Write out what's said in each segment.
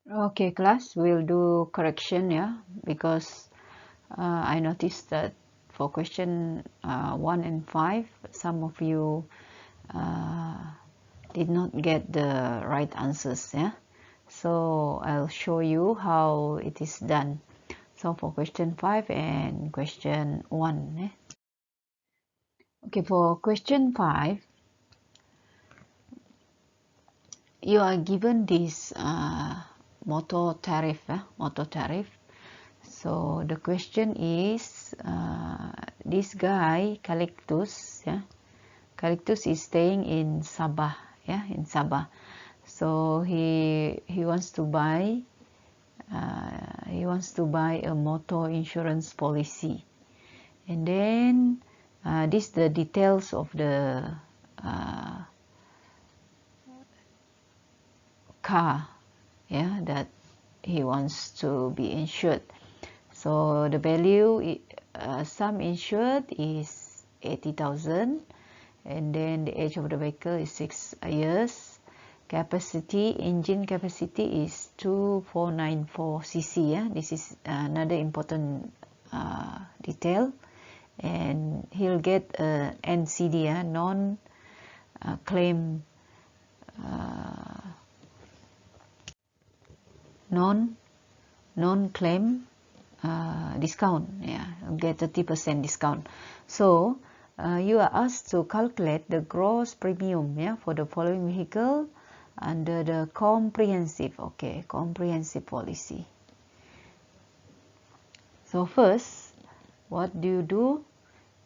Okay, class, we'll do correction, yeah, because I noticed that for question 1 and 5, some of you uh, did not get the right answers, yeah. So I'll show you how it is done. So for question 5 and question 1, yeah. Okay, for question 5, you are given this motor tariff, motor tariff. So the question is, this guy Calictus, yeah, Calictus is staying in Sabah, yeah, in Sabah. So he wants to buy a motor insurance policy, and then this the details of the car, yeah, that he wants to be insured. So the value, sum insured is 80,000, and then the age of the vehicle is 6 years. Capacity, engine capacity is 2494 cc. Yeah, this is another important detail, and he'll get NCD, yeah, non-claim non-claim discount, yeah, get 30% discount. So you are asked to calculate the gross premium, yeah, for the following vehicle under the comprehensive, okay, comprehensive policy. So first, what do?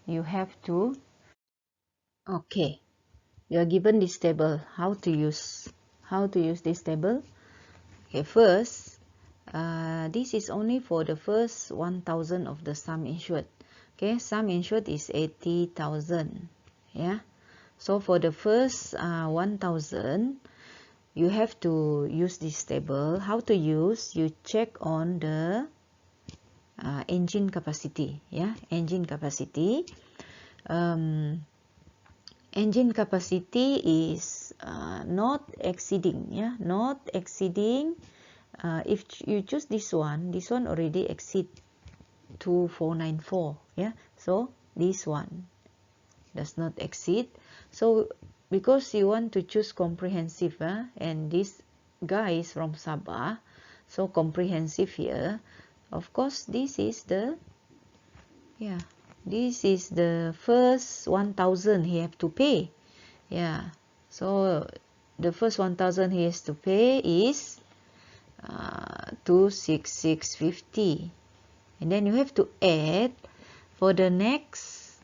You have to, okay, you are given this table. How to use this table? Okay, first, this is only for the first 1,000 of the sum insured. Okay, sum insured is 80,000. Yeah, so for the first 1,000, you have to use this table. How to use? You check on the engine capacity. Yeah, engine capacity. Engine capacity is not exceeding. Yeah, not exceeding. If you choose this one already exceed 2494, yeah, so this one does not exceed. So because you want to choose comprehensive, and this guy is from Sabah, so comprehensive here, of course this is the, yeah, this is the first 1,000 he have to pay, yeah. So the first 1,000 he has to pay is 26650, and then you have to add for the next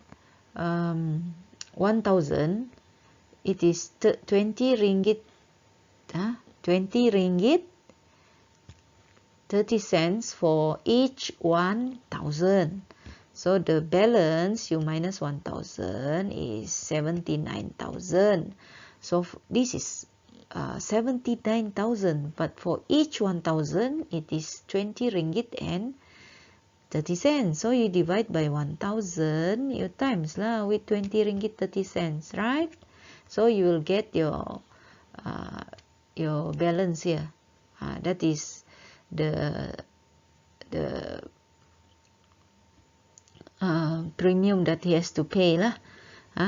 1,000, it is 20 ringgit, 20 ringgit 30 cents for each 1,000. So the balance you minus 1,000 is 79,000. So this is 79,000, but for each 1,000 it is 20 ringgit and 30 cents. So you divide by 1,000, you times lah with 20 ringgit 30 cents, right? So you will get your balance here. That is the premium that he has to pay lah,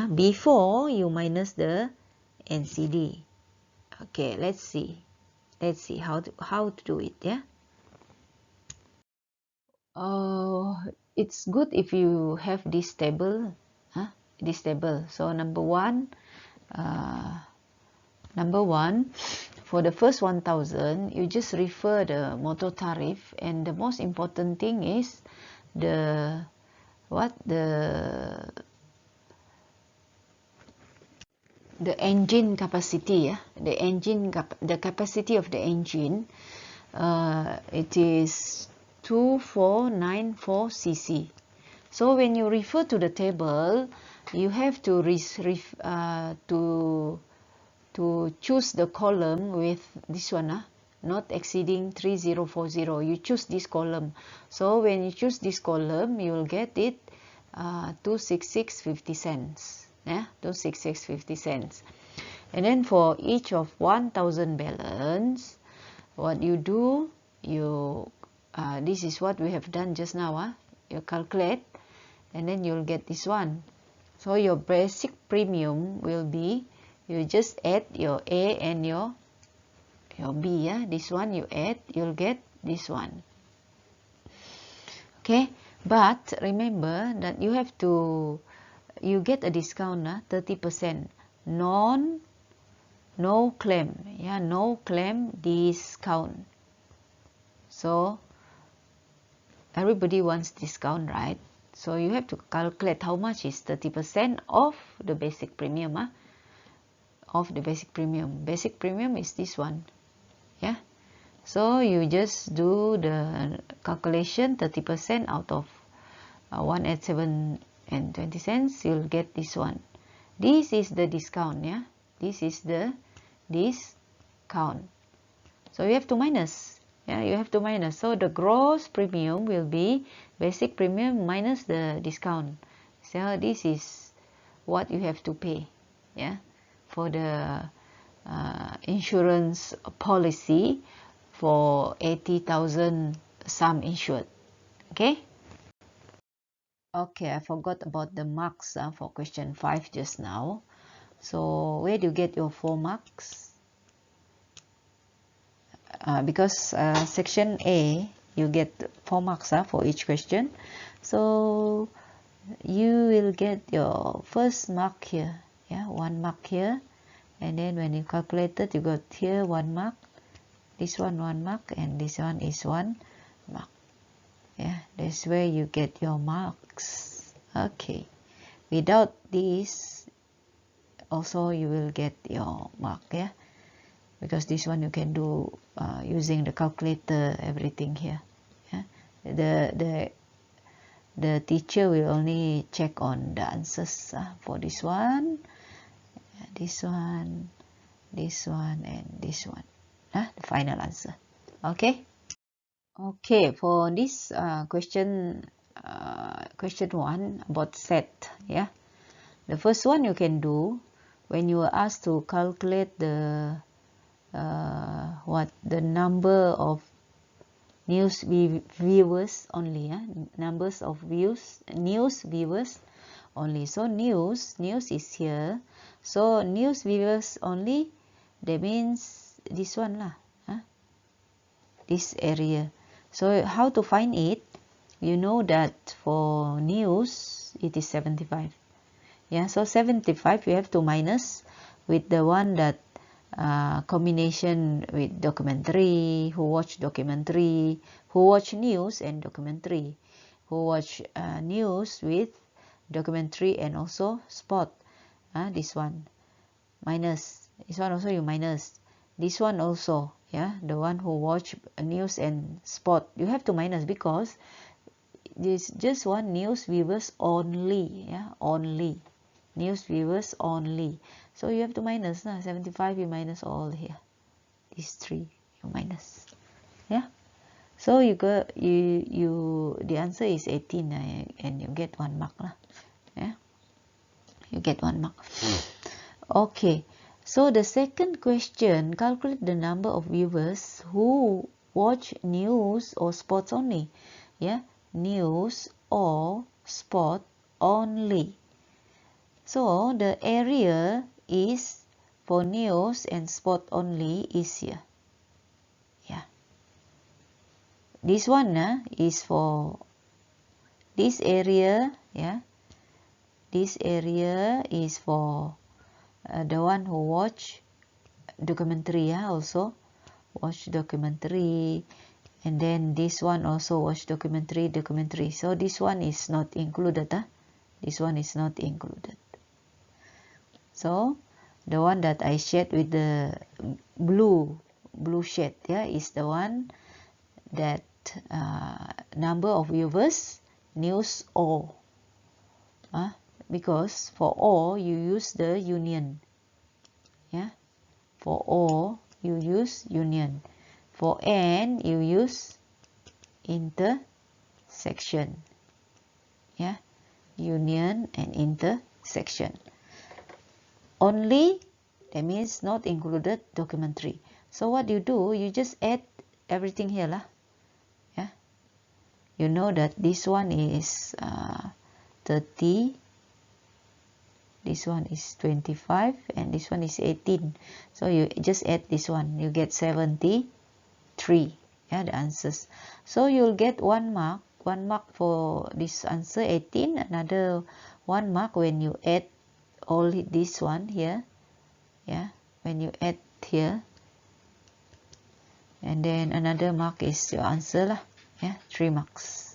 before you minus the NCD. Okay, let's see how to do it, yeah. It's good if you have this table, so number one, for the first 1,000, you just refer the motor tariff, and the most important thing is the engine capacity, the capacity of the engine, it is 2494 cc. So when you refer to the table, you have to choose the column with this one, not exceeding 3040. You choose this column. So when you choose this column, you will get it 266.50 cents. Yeah, 266.50 cents. And then for each of 1,000 balance, what you do, you this is what we have done just now. You calculate, and then you'll get this one. So your basic premium will be, you just add your A and your B. This one you add, you'll get this one. Okay, but remember that you have to, you get a discount, 30%. No claim, no claim discount. So everybody wants discount, right? So you have to calculate how much is 30% of the basic premium. Of the basic premium. Basic premium is this one. Yeah. So you just do the calculation, 30% out of 187 and 20 cents, you'll get this one. This is the discount, this is the discount. So you have to minus, you have to minus. So the gross premium will be basic premium minus the discount. So this is what you have to pay, for the insurance policy for 80,000 sum insured. Okay, I forgot about the marks for question 5 just now. So where do you get your 4 marks? Because section A, you get 4 marks for each question. So you will get your first mark here, 1 mark here, and then when you calculate it, you got here 1 mark, this one 1 mark, and this one is 1 mark. That's where you get your marks. Okay, without this also you will get your mark, because this one you can do using the calculator, everything here. The teacher will only check on the answers for this one, and this one, and this one, the final answer. Okay, for this question 1 about set, the first one you can do when you are asked to calculate the the number of news viewers only, numbers of news viewers only. So news is here, so news viewers only, that means this one lah, this area. So how to find it? You know that for news it is 75. So 75 you have to minus with the one that combination with documentary, who watch documentary, who watch news and documentary, who watch news with documentary and also sport. This one minus, this one also you minus, this one also, the one who watch news and sport, you have to minus because this just one news viewers only, only news viewers only. So you have to minus 75, you minus all here, these 3 you minus, so you got the answer is 18, and you get 1 mark lah, you get 1 mark. Okay, so the second question, calculate the number of viewers who watch news or sports only, news or sport only. So the area is for news and sport only is here. This one is for this area, this area is for the one who watch documentary, also watch documentary, and then this one also watch documentary. So this one is not included, this one is not included. So the one that I shade with the blue shade, is the one that number of viewers news or, because for or you use the union, for or you use union, for and you use intersection, union and intersection. Only, that means not included documentary. So what you do, you just add everything here lah. Yeah, you know that this one is 30, this one is 25, and this one is 18. So you just add this one, you get 73. Yeah, the answers. So you'll get 1 mark for this answer 18, another 1 mark when you add all this one here. Yeah, when you add here, and then another mark is your answer lah. Yeah, 3 marks.